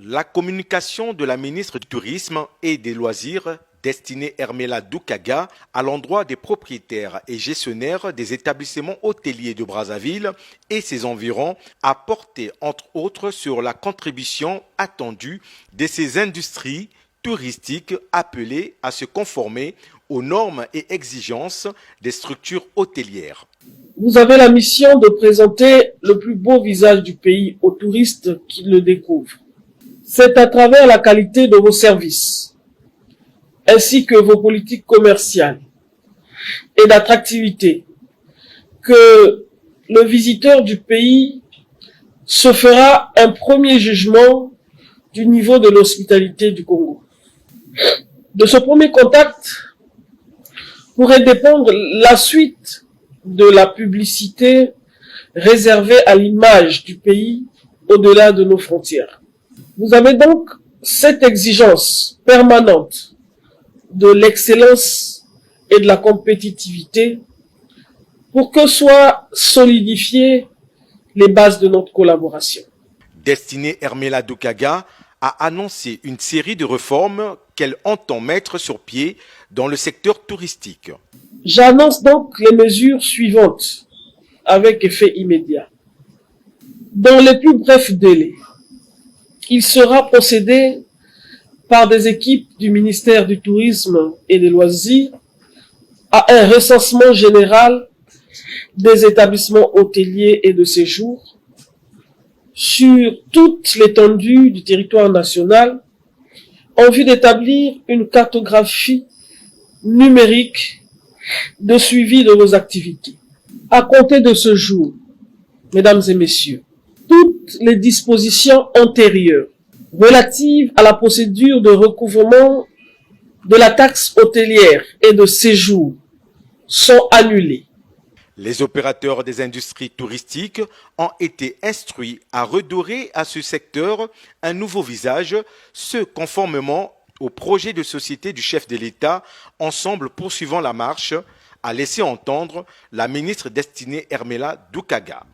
La communication de la ministre du Tourisme et des Loisirs, destinée Hermela Doukaga, à l'endroit des propriétaires et gestionnaires des établissements hôteliers de Brazzaville et ses environs, a porté entre autres sur la contribution attendue de ces industries touristiques appelées à se conformer aux normes et exigences des structures hôtelières. Vous avez la mission de présenter le plus beau visage du pays aux touristes qui le découvrent. C'est à travers la qualité de vos services, ainsi que vos politiques commerciales et d'attractivité, que le visiteur du pays se fera un premier jugement du niveau de l'hospitalité du Congo. De ce premier contact pourrait dépendre la suite de la publicité réservée à l'image du pays au-delà de nos frontières. Vous avez donc cette exigence permanente de l'excellence et de la compétitivité pour que soient solidifiées les bases de notre collaboration. Destinée Hermela Doukaga a annoncé une série de réformes qu'elle entend mettre sur pied dans le secteur touristique. J'annonce donc les mesures suivantes avec effet immédiat. Dans les plus brefs délais, il sera procédé par des équipes du ministère du Tourisme et des Loisirs à un recensement général des établissements hôteliers et de séjour sur toute l'étendue du territoire national en vue d'établir une cartographie numérique de suivi de nos activités. À compter de ce jour, mesdames et messieurs, toutes les dispositions antérieures relatives à la procédure de recouvrement de la taxe hôtelière et de séjour sont annulées. Les opérateurs des industries touristiques ont été instruits à redorer à ce secteur un nouveau visage, ce conformément au projet de société du chef de l'État, Ensemble poursuivant la marche, a laissé entendre la ministre destinée Hermela Doukaga.